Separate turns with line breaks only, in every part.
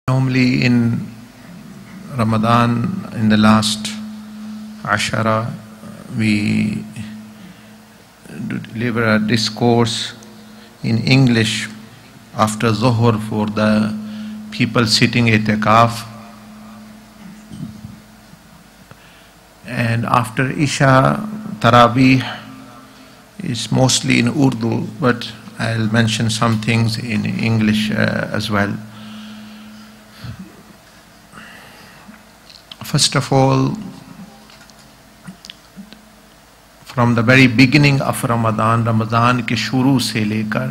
Normally in Ramadan, in the last Ashara, we deliver a discourse in English after Zuhr for the people sitting itikaf. And after Isha, Taraweeh is mostly in Urdu, but I'll mention some things in English as well. First of all, from the very beginning of Ramadan کے شروع سے لے کر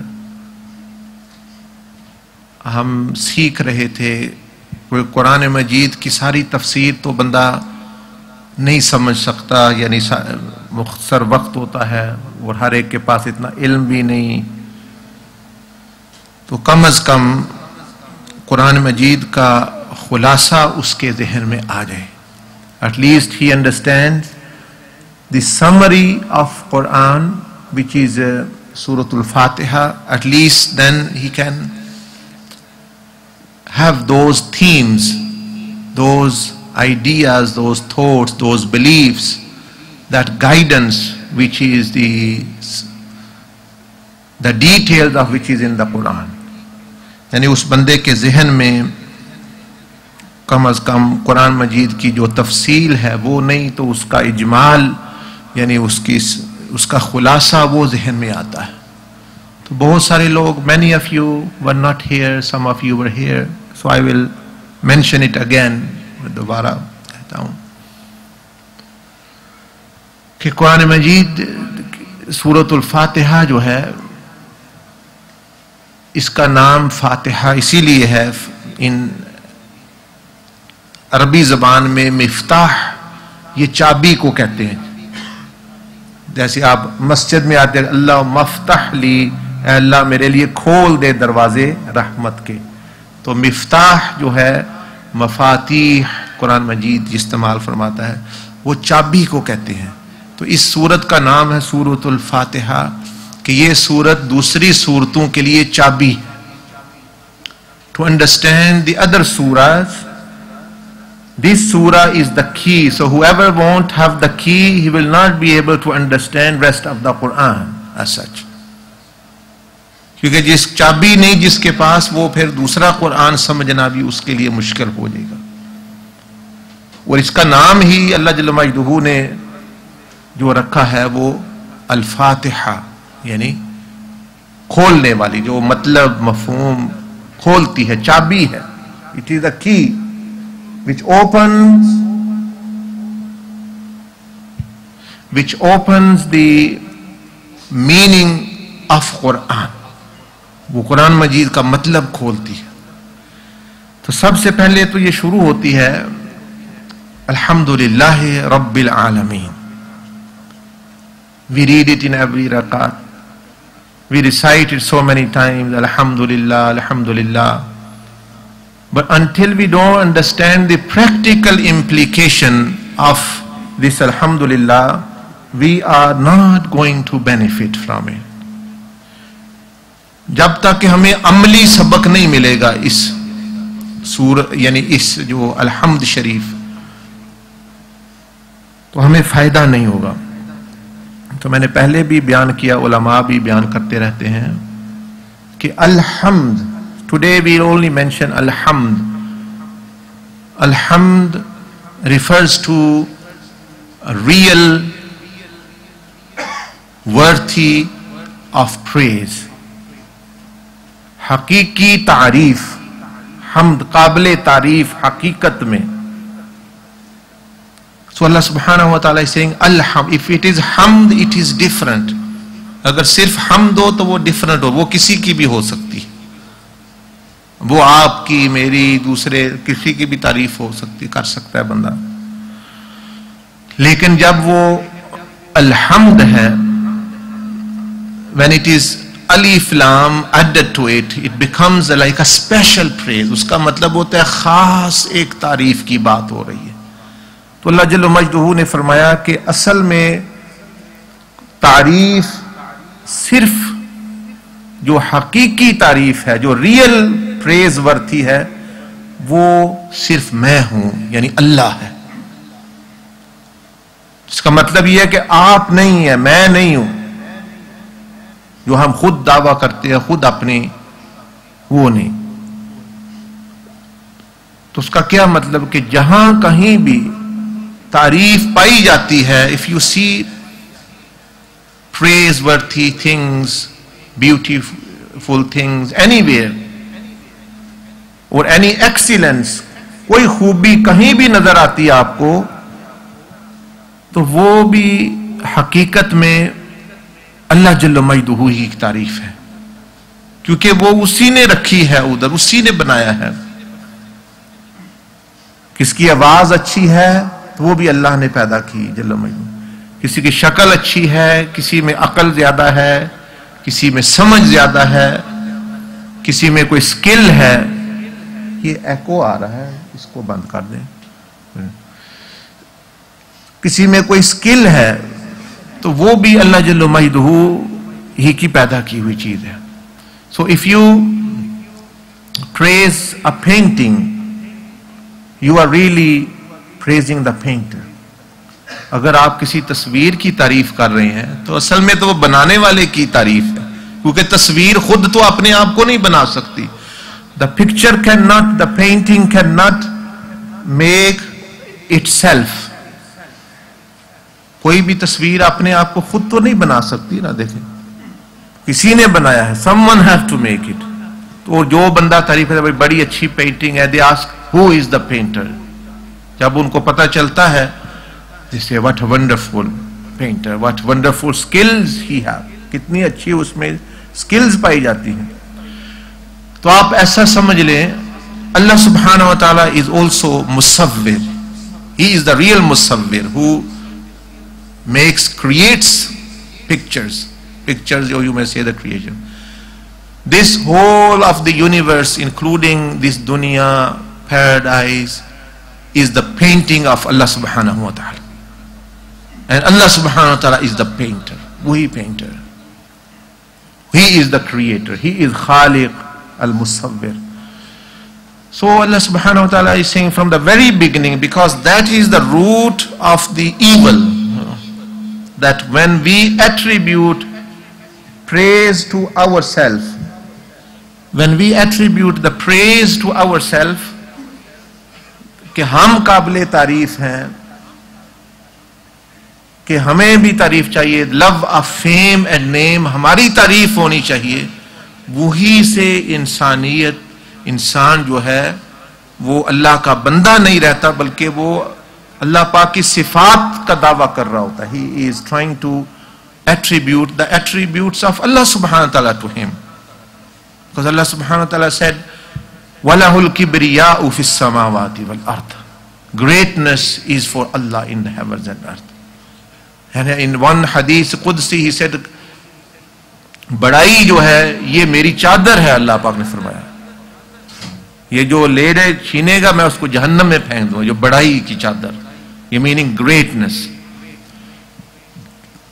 ہم سیکھ رہے تھے. قرآن مجید کی ساری تفسیر تو بندہ نہیں سمجھ سکتا، یعنی مختصر وقت ہوتا ہے اور ہر ایک کے پاس اتنا علم بھی نہیں. تو کم از کم قرآن مجید کا خلاصہ اس کے ذہن میں آ جائے. At least he understands the summary of Quran, which is Surah Al-Fatiha. At least then he can have those themes, those ideas, those thoughts, those beliefs, that guidance which is the details of which is in the Quran. یعنی اس بندے کے ذہن میں کم از کم قرآن مجید کی جو تفصیل ہے وہ نہیں تو اس کا اجمال، یعنی اس کا خلاصہ وہ ذہن میں آتا ہے. تو بہت سارے لوگ, many of you were not here, some of you were here, so I will mention it again. دوبارہ کہتا ہوں کہ قرآن مجید سورۃ الفاتحہ جو ہے، اس کا نام فاتحہ اسی لیے ہے. ان عربی زبان میں مفتاح یہ چابی کو کہتے ہیں. جیسے آپ مسجد میں آتے ہیں, اللہ مفتح لی, اے اللہ میرے لیے کھول دے دروازے رحمت کے. تو مفتاح جو ہے, مفاتیح قرآن مجید استعمال فرماتا ہے, وہ چابی کو کہتے ہیں. تو اس سورت کا نام ہے سورۃ الفاتحہ, کہ یہ سورت دوسری سورتوں کے لیے چابی. To understand the other surahs, this surah is the key. So whoever won't have the key, he will not be able to understand rest of the Quran as such. کیونکہ جس چابی نہیں جس کے پاس, وہ پھر دوسرا قرآن سمجھنا بھی اس کے لیے مشکل ہو جائے گا. اور اس کا نام ہی اللہ جل مجدہ نے جو رکھا ہے وہ الفاتحہ, یعنی کھولنے والی, جو مطلب مفہوم کھولتی ہے, چابی ہے. It is a key which opens the meaning of Quran. وہ قرآن مجید کا مطلب کھولتی ہے. تو سب سے پہلے تو یہ شروع ہوتی ہے الحمدللہ رب العالمین. We read it in every rakat. We recite it so many times, alhamdulillah, alhamdulillah. But until we don't understand the practical implication of this alhamdulillah, we are not going to benefit from it. جب تک کہ ہمیں عملی سبق نہیں ملے گا اس سورت, یعنی اس جو الحمد شریف, تو ہمیں فائدہ نہیں ہوگا. تو میں نے پہلے بھی بیان کیا, علماء بھی بیان کرتے رہتے ہیں کہ الحمد, today we only mention alhamd. Alhamd refers to a real worthy of praise. حقیقی تعریف, حمد قابل تعریف حقیقت میں. So Allah subhanahu wa ta'ala is saying alhamd. If it is hamd, it is different. اگر صرف حمد ہو تو وہ different ہو, وہ کسی کی بھی ہو سکتی, وہ آپ کی, میری, دوسرے کسی کی بھی تعریف ہو سکتی, کر سکتا ہے بندہ. لیکن جب وہ الحمد ہے, when it is alif lam added to it, it becomes like a special praise. اس کا مطلب ہوتا ہے خاص ایک تعریف کی بات ہو رہی ہے. تو اللہ جل مجدہ نے فرمایا کہ اصل میں تعریف صرف جو حقیقی تعریف ہے, جو ریئل پریز ورتھی ہے, وہ صرف میں ہوں، یعنی اللہ ہے. اس کا مطلب یہ ہے کہ آپ نہیں ہیں، میں نہیں ہوں. جو ہم خود دعویٰ کرتے ہیں خود اپنی، وہ نہیں. تو اس کا کیا مطلب کہ جہاں کہیں بھی تعریف پائی جاتی ہے، if you see praiseworthy things, beautiful things anywhere or any excellence، کوئی خوبی کہیں بھی نظر آتی ہے آپ کو، تو وہ بھی حقیقت میں اللہ جل مجدہ ہی کی تعریف ہے، کیونکہ وہ اسی نے رکھی ہے ادھر، اسی نے بنایا ہے. کس کی آواز اچھی ہے تو وہ بھی اللہ نے پیدا کی جل مجدہ. کسی کی شکل اچھی ہے، کسی میں عقل زیادہ ہے، کسی میں سمجھ زیادہ ہے، کسی میں کوئی سکل ہے. یہ ایکو آ رہا ہے، اس کو بند کر دیں. کسی میں کوئی سکل ہے تو وہ بھی اللہ جل مجدہ ہی کی پیدا کی ہوئی چیز ہے. So if you praise a painting, you are really praising the painter. اگر آپ کسی تصویر کی تعریف کر رہے ہیں تو اصل میں تو وہ بنانے والے کی تعریف ہے، کیونکہ تصویر خود تو اپنے آپ کو نہیں بنا سکتی. The picture cannot, the painting cannot make itself. کوئی بھی تصویر اپنے آپ کو خود تو نہیں بنا سکتی نا. دیکھیں کسی نے بنایا ہے، someone has to make it. تو جو بندہ تعریف ہے بڑی اچھی پینٹنگ ہے، they ask who is the painter. جب ان کو پتہ چلتا ہے they say what a wonderful painter, what wonderful skills he have. کتنی اچھی اس میں skills پائی جاتی ہیں. تو آپ ایسا سمجھ لیں اللہ سبحانہ و تعالیٰ is also مصور. He is the real مصور who creates pictures, or you may say the creation. This whole of the universe, including this dunya, paradise, is the painting of Allah subhanahu wa ta'ala. And Allah subhanahu wa ta'ala is the painter. Wahi painter. He is the creator. He is Khaliq al-Musawwir. So Allah subhanahu wa ta'ala is saying from the very beginning, because that is the root of the evil, that when we attribute praise to ourselves, when we attribute the praise to ourselves, کہ ہم قابل تعریف ہیں، کہ ہمیں بھی تعریف چاہیے، لو آف فیم اینڈ نیم، ہماری تعریف ہونی چاہیے، وہی سے انسانیت، انسان جو ہے وہ اللہ کا بندہ نہیں رہتا، بلکہ وہ اللہ پاک کی صفات کا دعویٰ کر رہا ہوتا ہے. He is trying to attribute the attributes of Allah subhanahu wa ta'ala to him. Because Allah subhanahu wa ta'ala said, وَلَهُ الْكِبْرِيَاءُ فِي السَّمَاوَاتِ وَالْأَرْضِ. Greatness is for Allah in the heavens and earth. And in one hadith Qudsi he said, بڑائی جو ہے یہ میری چادر ہے. اللہ پاک نے فرمایا یہ جو لے رہے چھینے گا میں اس کو جہنم میں پھینک دوں، جو بڑائی کی چادر، یہ میننگ گریٹنس.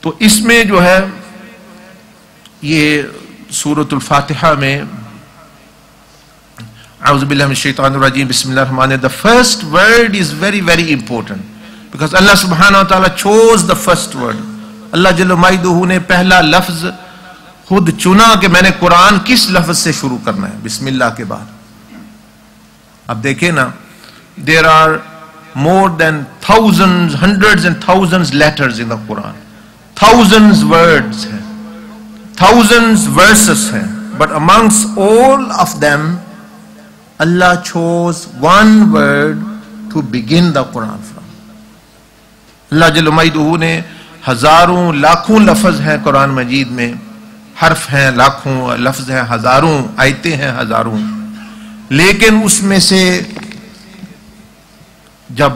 تو اس میں جو ہے یہ سورۃ الفاتحہ میں اعوذ باللہ من الشیطان الرجیم بسم اللہ الرحمن الرحیم, the first word is very very important because Allah subhanahu wa ta'ala chose the first word. اللہ جل مجدہ نے پہلا لفظ خود چنا کہ میں نے قرآن کس لفظ سے شروع کرنا ہے، بسم اللہ کے بعد. اب دیکھیں نا, there are more than thousands, hundreds and thousands letters in the Quran, thousands words ہیں, thousands verses ہیں, but amongst all of them Allah chose one word to begin the Quran from. اللہ جل مجدہ نے ہزاروں لاکھوں لفظ ہیں قرآن مجید میں، حرف ہیں لاکھوں، لفظ ہیں ہزاروں، آیتیں ہیں ہزاروں، لیکن اس میں سے جب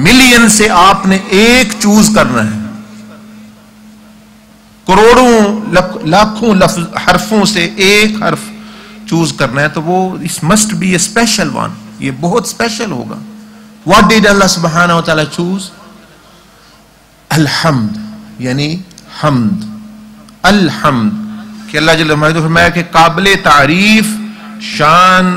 ملین سے آپ نے ایک چوز کرنا ہے، کروڑوں لاکھوں لفظ حرفوں سے ایک حرف چوز کرنا ہے، تو وہ اس must be a special one, یہ بہت اسپیشل ہوگا. واٹ ڈیڈ اللہ سبحانہ و تعالی چوز؟ الحمد، یعنی حمد، الحمد، کہ اللہ جل وعلا نے فرمایا کہ قابل تعریف، شان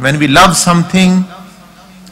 When we love something,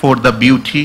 for the beauty,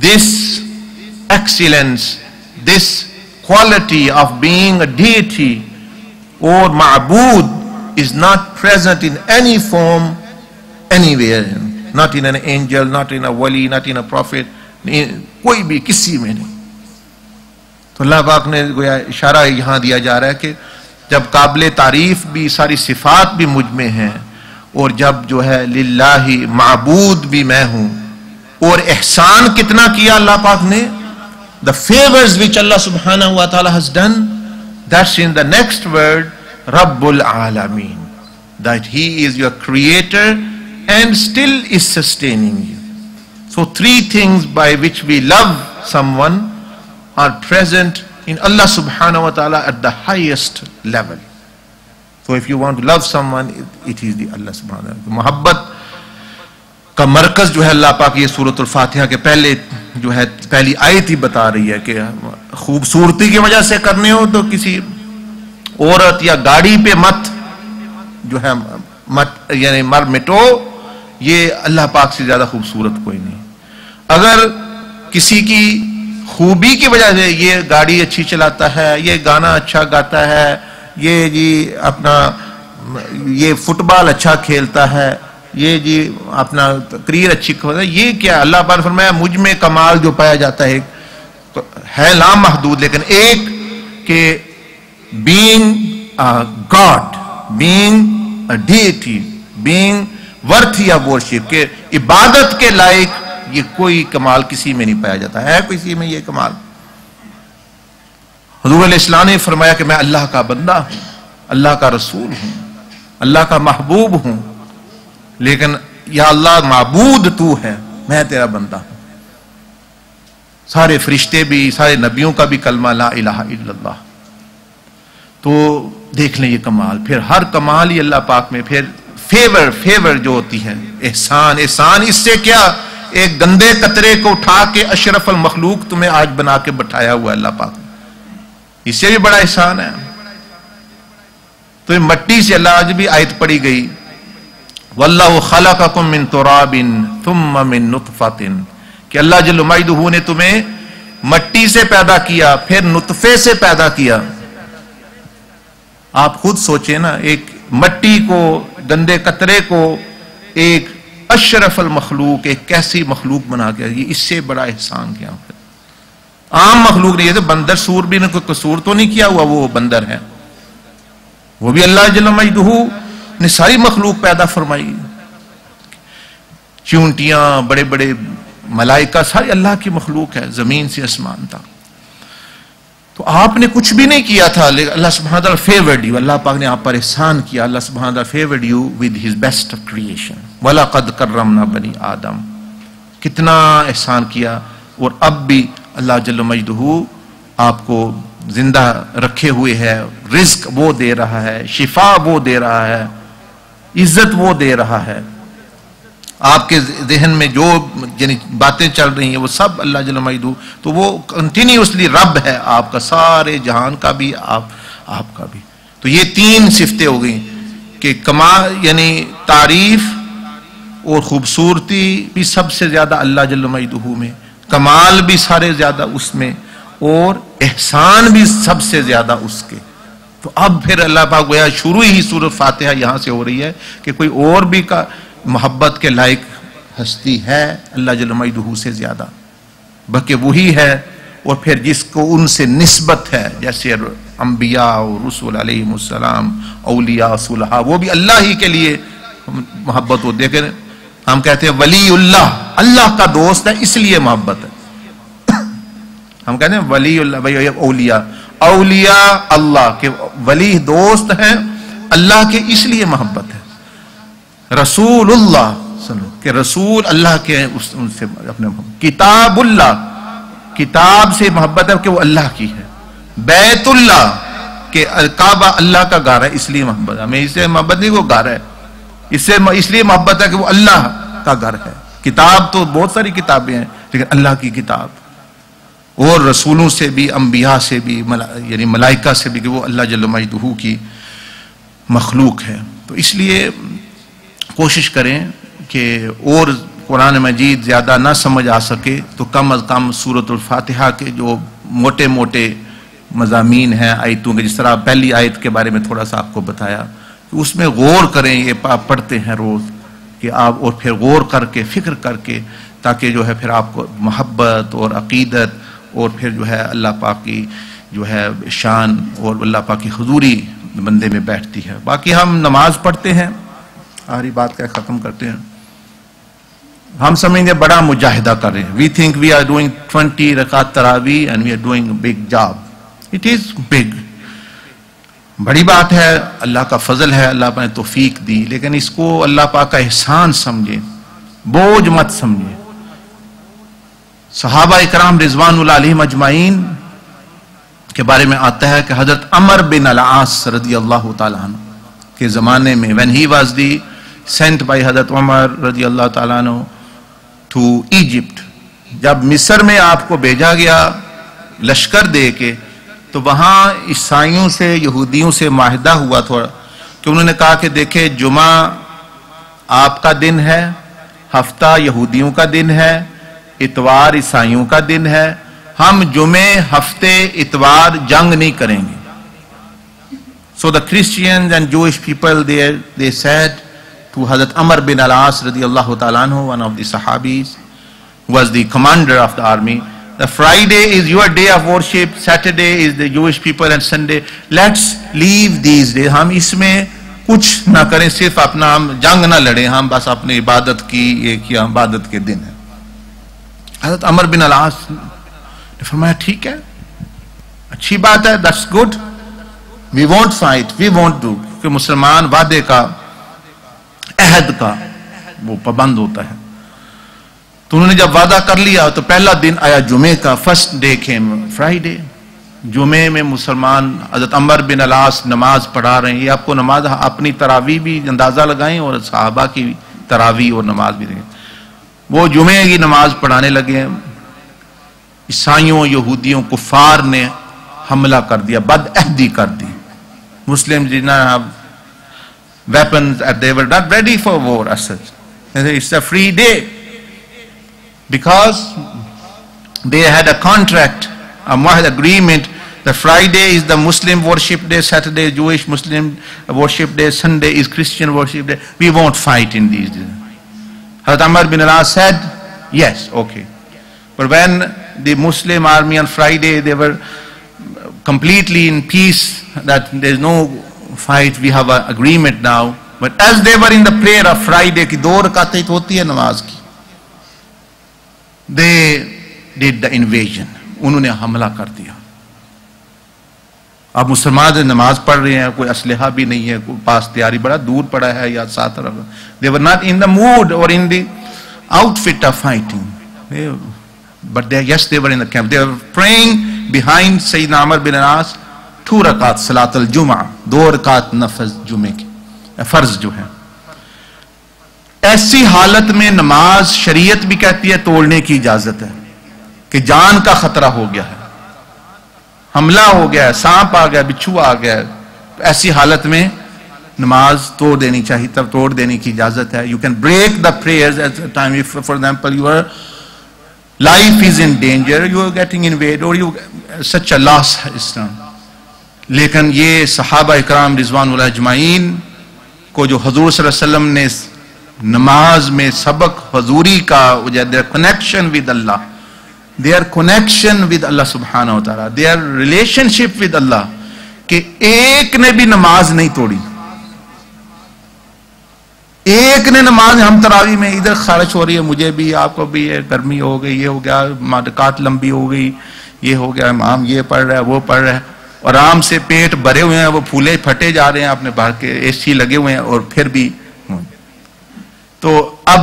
this excellence, this quality of being a deity or ma'bud is not present in any form anywhere, not in an angel, not in a wali, not in a prophet, کوئی بھی کسی میں نہیں. تو اللہ پاک نے گویا اشارہ یہاں دیا جا رہا ہے کہ جب قابل تعریف بھی ساری صفات بھی مجھ میں ہیں، اور جب جو ہے للہ معبود بھی میں ہوں، اور احسان کتنا کیا اللہ پاک نے، the favors which Allah subhanahu wa ta'ala has done, that's in the next word, Rabbul Alameen, that He is your creator and still is sustaining you. So three things by which we love someone are present in Allah subhanahu wa ta'ala at the highest level. So if you want to love someone, it is the Allah subhanahu wa ta'ala. محبت کا مرکز جو ہے اللہ پاک یہ سورۃ الفاتحہ کے پہلے جو ہے پہلی آیت ہی بتا رہی ہے کہ خوبصورتی کی وجہ سے کرنے ہو تو کسی عورت یا گاڑی پہ مت جو ہے مت یعنی مر مٹو، یہ اللہ پاک سے زیادہ خوبصورت کوئی نہیں. اگر کسی کی خوبی کی وجہ سے یہ گاڑی اچھی چلاتا ہے، یہ گانا اچھا گاتا ہے، یہ جی اپنا یہ فٹ بال اچھا کھیلتا ہے، یہ جی اپنا تقریر اچھی کرتا ہے، یہ کیا؟ اللہ پاک نے فرمایا مجھ میں کمال جو پایا جاتا ہے لامحدود، لیکن ایک کہ being a God, being a deity, being worthy of worship، کہ عبادت کے لائق یہ کوئی کمال کسی میں نہیں پایا جاتا ہے. کسی میں یہ کمال؟ حضور علیہ السلام نے فرمایا کہ میں اللہ کا بندہ ہوں، اللہ کا رسول ہوں، اللہ کا محبوب ہوں، لیکن یا اللہ معبود تو ہے، میں تیرا بندہ ہوں. سارے فرشتے بھی، سارے نبیوں کا بھی کلمہ لا الہ الا اللہ. تو دیکھ لیں یہ کمال. پھر ہر کمال ہی اللہ پاک میں. پھر فیور جو ہوتی ہے، احسان اس سے کیا؟ ایک گندے قطرے کو اٹھا کے اشرف المخلوق تمہیں آج بنا کے بٹھایا ہوا ہے اللہ پاک نے، اس سے بھی بڑا احسان ہے. تو مٹی سے اللہ آج بھی آیت پڑھی گئی واللہ خلقکم من تراب ثم من نطفۃ، کہ اللہ جل مجدہ نے تمہیں مٹی سے پیدا کیا، پھر نطفے سے پیدا کیا. آپ خود سوچیں نا، ایک مٹی کو، گندے قطرے کو ایک اشرف المخلوق، ایک کیسی مخلوق بنا کے، یہ اس سے بڑا احسان کیا. عام مخلوق نہیں ہے، بندر سور بھی نے کوئی قصور تو نہیں کیا ہوا، وہ بندر ہے، وہ بھی اللہ جل مجدہ نے ساری مخلوق پیدا فرمائی. چونٹیاں، بڑے بڑے ملائکہ، ساری اللہ کی مخلوق ہے، زمین سے آسمان تک. تو آپ نے کچھ بھی نہیں کیا تھا، لیکن اللہ سبحانہ وتعالی فیورڈ یو، اللہ پاک نے آپ پر احسان کیا. اللہ سبحانہ وتعالی favoured you with his best of creation. وَلَقَدْ كَرَّمْنَا بَنِي آدم، کتنا احسان کیا. اور اب بھی اللہ جل مجدہ آپ کو زندہ رکھے ہوئے ہے، رزق وہ دے رہا ہے، شفا وہ دے رہا ہے، عزت وہ دے رہا ہے. آپ کے ذہن میں جو یعنی باتیں چل رہی ہیں وہ سب اللہ جل مجدہ، تو وہ کنٹینیوسلی رب ہے آپ کا، سارے جہان کا بھی، آپ کا بھی. تو یہ تین صفتیں ہو گئیں کہ کمال یعنی تعریف اور خوبصورتی بھی سب سے زیادہ اللہ جل مجدہ میں، کمال بھی سارے زیادہ اس میں، اور احسان بھی سب سے زیادہ اس کے. تو اب پھر اللہ پاک گویا شروع ہی سورۃ فاتحہ یہاں سے ہو رہی ہے کہ کوئی اور بھی کا محبت کے لائق ہستی ہے اللہ جل مجدہ سے زیادہ، بلکہ وہی ہے. اور پھر جس کو ان سے نسبت ہے، جیسے انبیاء اور رسول علیہ السلام، اولیاء، صلحاء، وہ بھی اللہ ہی کے لیے محبت. وہ دیکھیں ہم کہتے ہیں ولی اللہ کا دوست ہے اس لیے محبت ہے. ہم کہتے ہیں ولی اللہ، اولیاء اللہ کے ولی دوست ہیں اللہ کے، اس لیے محبت ہے. رسول اللہ کہ رسول اللہ کے ان سے اپنے. کتاب اللہ، کتاب سے محبت ہے کہ وہ اللہ کی ہے. بیت اللہ کہ کعبہ اللہ کا گھر ہے اس لیے محبت ہے. ہمیں اس سے محبت نہیں وہ گھر ہے، اس لیے محبت ہے کہ وہ اللہ کا گھر ہے. کتاب تو بہت ساری کتابیں ہیں لیکن اللہ کی کتاب، اور رسولوں سے بھی، انبیاء سے بھی، یعنی ملائکہ سے بھی، کہ وہ اللہ جل مجدہ کی مخلوق ہے. تو اس لیے کوشش کریں کہ اور قرآن مجید زیادہ نہ سمجھ آ سکے تو کم از کم سورۃ الفاتحہ کے جو موٹے موٹے مضامین ہیں آیتوں کے، جس طرح پہلی آیت کے بارے میں تھوڑا سا آپ کو بتایا اس میں غور کریں. یہ پڑھتے ہیں روز کہ آپ, اور پھر غور کر کے فکر کر کے, تاکہ جو ہے پھر آپ کو محبت اور عقیدت اور پھر جو ہے اللہ پاک کی جو ہے شان اور اللہ پاک کی حضوری بندے میں بیٹھتی ہے. باقی ہم نماز پڑھتے ہیں, ساری بات کا ختم کرتے ہیں. ہم سمجھیں گے بڑا مجاہدہ کر رہے ہیں. We think we are doing 20 رکعت تراویح and we are doing big job. It is big, بڑی بات ہے, اللہ کا فضل ہے, اللہ پاک نے توفیق دی, لیکن اس کو اللہ پاک کا احسان سمجھیں, بوجھ مت سمجھیں. صحابہ اکرام رضوان اللہ علیہم اجمعین کے بارے میں آتا ہے کہ حضرت عمر بن العاص رضی اللہ تعالیٰ عنہ کے زمانے میں, when he was the sent by حضرت عمر رضی اللہ تعالیٰ عنہ to Egypt, جب مصر میں آپ کو بھیجا گیا لشکر دے کے, تو وہاں عیسائیوں سے یہودیوں سے معاہدہ ہوا تھوڑا, کہ انہوں نے کہا کہ دیکھیں جمعہ آپ کا دن ہے, ہفتہ یہودیوں کا دن ہے, اتوار عیسائیوں کا دن ہے, ہم جمعے ہفتے اتوار جنگ نہیں کریں گے. So the Christians and Jewish people there, they said to Hazrat Amr bin al-As radiyallahu ta'ala anhu, one of the Sahabis, who was the commander of the army, the Friday is your day of worship, Saturday is the Jewish people and Sunday, let's leave these days. ہم اس میں کچھ نہ کریں, صرف اپنا ہم جنگ نہ لڑیں, ہم بس اپنی عبادت کی, ایک ہی عبادت کے دن ہے. حضرت عمر بن العاص نے فرمایا ٹھیک ہے, اچھی بات ہے, that's good, we won't fight, we won't do. کہ مسلمان وعدے کا, عہد کا وہ پابند ہوتا ہے. تو انہوں نے جب وعدہ کر لیا تو پہلا دن آیا جمعے کا, فرسٹ ڈے came Friday. جمعے میں مسلمان حضرت عمر بن العاص نماز پڑھا رہے ہیں. یہ آپ کو نماز اپنی تراویح بھی اندازہ لگائیں اور صحابہ کی تراویح اور نماز بھی دیکھیں. وہ جمعے کی نماز پڑھانے لگے, عیسائیوں یہودیوں کفار نے حملہ کر دیا, بد عہدی کر دی. Muslims did not have weapons and they were not ready for war as such. It's a free day because they had a contract, a muahad agreement. The Friday is the Muslim worship day, Saturday is Jewish Muslim worship day, Sunday is Christian worship day. We won't fight in these days. Hazrat Amr bin al-As said, yes, okay. But when the Muslim army on Friday, they were completely in peace, that there is no fight, we have an agreement now. But as they were in the prayer of Friday, ki 2 rakatیں ہوتی ہے نماز کی, they did the invasion. انہوں نے حملہ کر دیا. اب مسلمان نماز پڑھ رہے ہیں, کوئی اسلحہ بھی نہیں ہے, کوئی پاس تیاری, بڑا دور پڑا ہے یا ساتھ رہا. They were not in the mood or in the outfit of fighting. But they were in the camp. They were praying behind Sayyidina Amr bin al-As 2 rakat salat al-Jum'ah, 2 rakat nafz جمعے کی فرض جو ہے. ایسی حالت میں نماز شریعت بھی کہتی ہے توڑنے کی اجازت ہے, کہ جان کا خطرہ ہو گیا ہے, حملہ ہو گیا ہے, سانپ آ گیا, بچھو آ گیا ہے, ایسی حالت میں نماز توڑ دینی چاہیے, تب توڑ دینے کی اجازت ہے. You can break the prayers at the time if, for example, your life is in danger, you are getting invaded or you such a loss is done. لیکن یہ صحابہ اکرام رضوان اللہ اجمعین کو جو حضور صلی اللہ علیہ وسلم نے نماز میں سبق حضوری کا, their connection with Allah, their connection with Allah subhanahu wa ta'ala, their relationship with Allah, کہ ایک نے بھی نماز نہیں توڑی, ایک نے نماز. ہم تراویح میں ادھر خارج ہو رہی ہے, مجھے بھی, آپ کو بھی, گرمی ہو گئی, یہ ہو گیا, رکعت لمبی ہو گئی, یہ ہو گیا, امام یہ پڑھ رہا ہے, وہ پڑھ رہا ہے, آرام سے پیٹ بھرے ہوئے ہیں, وہ پھولے پھٹے جا رہے ہیں, اپنے باہر کے اے سی لگے ہوئے ہیں, اور پھر بھی. تو اب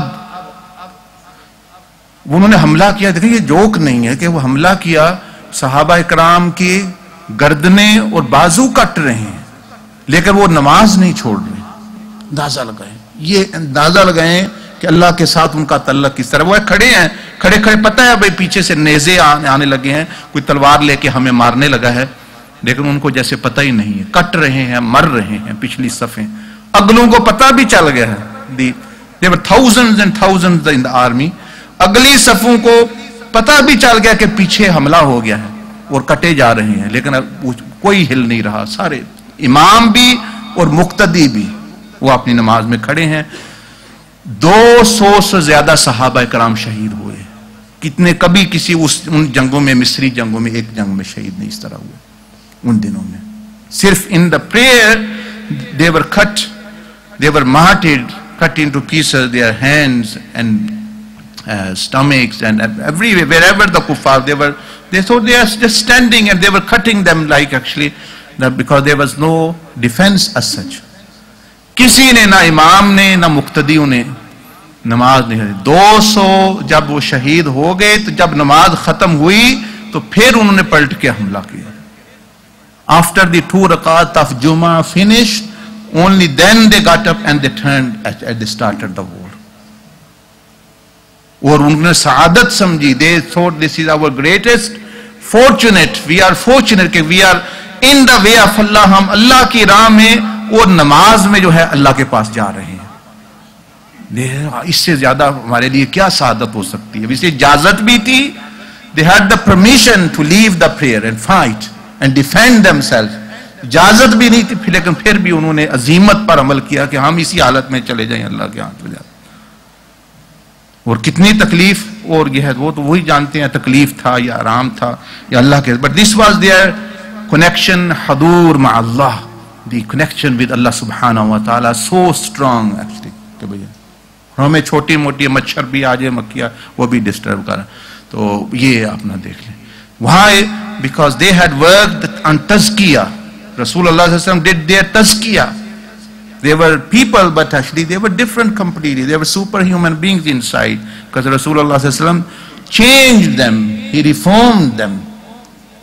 انہوں نے حملہ کیا. دیکھیں یہ جوک نہیں ہے کہ وہ حملہ کیا, صحابہ اکرام کی گردنیں اور بازو کٹ رہے ہیں, لیکن وہ نماز نہیں چھوڑ رہے. اندازہ لگائیں, یہ اندازہ لگائیں کہ اللہ کے ساتھ ان کا تعلق کس طرح. وہ کھڑے ہیں, کھڑے پتہ ہے بھائی پیچھے سے نیزے آنے لگے ہیں, کوئی تلوار لے کے ہمیں مارنے لگا ہے, لیکن ان کو جیسے پتہ ہی نہیں ہے, کٹ رہے ہیں, مر رہے ہیں. پچھلی صفیں اگلوں کو پتہ بھی چل گیا ہے. There were thousands and thousands in the army. اگلی صفوں کو پتہ بھی چل گیا کہ پیچھے حملہ ہو گیا ہے اور کٹے جا رہے ہیں, لیکن کوئی ہل نہیں رہا. سارے امام بھی اور مقتدی بھی
وہ اپنی نماز میں کھڑے ہیں. 200 سے زیادہ صحابہ کرام شہید ہوئے. کتنے کبھی کسی ان جنگوں میں, مصری جنگوں میں ایک جنگ میں شہید نہیں اس طرح ہوئے ان دنوں میں. صرف in the prayer they were cut, they were martyred, cut into pieces, their hands and stomachs and everywhere, wherever the kuffar, they thought they are just standing and they were cutting them like actually, because there was no defense as such. کسی نے, نہ امام نے نہ مقتدیوں نے نماز نہیں پڑھی. 200 جب وہ شہید ہو گئے تو جب نماز ختم ہوئی تو پھر انہوں نے پلٹ کے حملہ کیا. After the 2 rakat of Jummah finished, only then they got up and they turned and they started the war. اور انہوں نے سعادت سمجھی. They thought this is our greatest fortunate. We are fortunate کہ we are in the way of Allah. ہم اللہ کی راہ میں اور نماز میں جو ہے اللہ کے پاس جا رہے ہیں. اس سے زیادہ ہمارے لیے کیا سعادت ہو سکتی ہے. اسے اجازت بھی تھی. They had the permission to leave the prayer and fight and defend themselves. اجازت بھی نہیں تھی, لیکن پھر بھی انہوں نے عزیمت پر عمل کیا کہ ہم اسی حالت میں چلے جائیں اللہ کے ہاتھ میں. اور کتنی تکلیف, اور یہ ہے وہ تو وہی جانتے ہیں تکلیف تھا یا آرام تھا یا اللہ کے. But this was there connection, حضور مع اللہ, the connection with Allah subhanahu wa ta'ala so strong actually کہ بھئی ہمیں چھوٹی موٹی مچھر بھی آ جائے, مکھیاں وہ بھی ڈسٹرب کریں. تو یہ اپنا دیکھ لیں. Why? Because they had worked on tazkiyah. Rasulullah sallallahu alaihi wasallam did their tazkiyah. They were people, but actually they were different completely. They were superhuman beings inside. Because Rasulullah sallallahu alaihi wasallam changed them. He reformed them.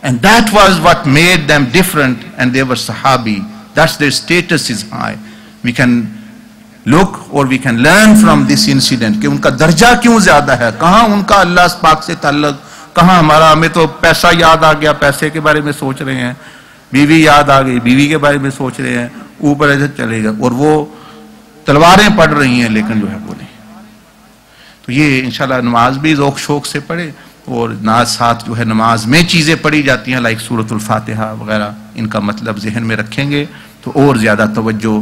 And that was what made them different. And they were sahabi. That's their status is high. We can look or we can learn from this incident کہ ان کا درجہ کیوں زیادہ ہے. کہاں ان کا اللہ پاک سے تعلق, کہاں ہمارا. ہمیں تو پیسہ یاد آ گیا, پیسے کے بارے میں سوچ رہے ہیں. بیوی یاد آ گئی, بیوی کے بارے میں سوچ رہے ہیں. اوپر ایسے چلے گا, اور وہ تلواریں پڑھ رہی ہیں لیکن جو ہے وہ نہیں. تو یہ انشاءاللہ نماز بھی ذوق شوق سے پڑھے, اور ساتھ جو ہے نماز میں چیزیں پڑھی جاتی ہیں لائک سورۃ الفاتحہ وغیرہ, ان کا مطلب ذہن میں رکھیں گے تو اور زیادہ توجہ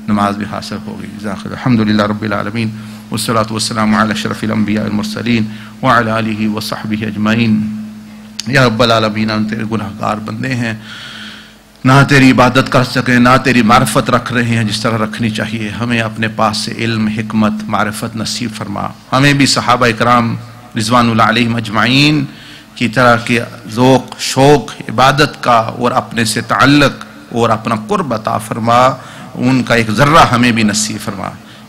نماز بھی حاصل ہوگی. الحمدللہ رب العالمین والصلاة والسلام علی اشرف الانبیاء المرسلین وعلی آلہ وصحبہ اجمعین. یا رب العالمین, ہم تیرے گناہگار بندے ہیں, نہ تیری عبادت کر سکیں, نہ تیری معرفت رکھ رہے ہیں جس طرح رکھنی چاہیے. ہمیں اپنے پاس سے علم, حکمت, معرفت نصیب فرما. ہمیں بھی صحابہ اکرام رضوان اللہ علیہم اجمعین کی طرح کے ذوق شوق عبادت کا اور اپنے سے تعلق اور اپنا قرب عطا فرما. ان کا ایک ذرہ ہمیں بھی نصیب فرما.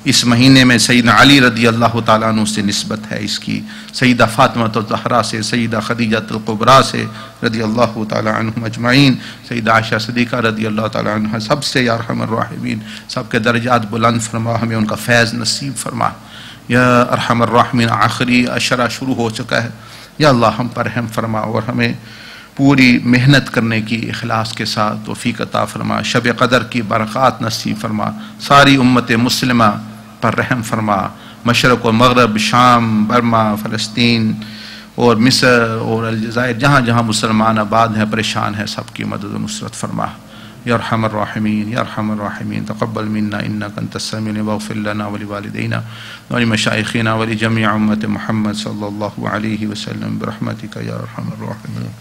اس مہینے میں سیدنا علی رضی اللہ تعالیٰ عنہ سے نسبت ہے اس کی, سیدہ فاطمہ الزہرا سے, سیدہ خدیجہ الکبریٰ سے رضی اللہ تعالیٰ عنہم اجمعین, سیدہ عائشہ صدیقہ رضی اللہ تعالیٰ عنہ, سب سے یا ارحم الراحمین سب کے درجات بلند فرما. ہمیں ان کا فیض نصیب فرما یا ارحم الراحمین. آخری عشرہ شروع ہو چکا ہے, یا اللہ ہم پر رحم فرما اور ہمیں پوری محنت کرنے کی اخلاص کے ساتھ توفیق عطا فرما. شب قدر کی برکات نصیب فرما. ساری امت مسلمہ پر رحم فرما. مشرق و مغرب, شام, برما, فلسطین اور مصر اور الجزائر, جہاں جہاں مسلمان آباد ہیں, پریشان ہیں, سب کی مدد و نصرت فرما. یا ارحم الراحمین یا ارحم الراحمین. تقبل منا انک انت السمیع واغفر لنا ولوالدینا ولمشائخنا ولجميع امت محمد صلی اللہ علیہ وسلم برحمتک یا ارحم الراحمین.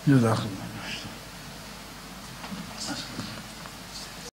جزاک اللہ.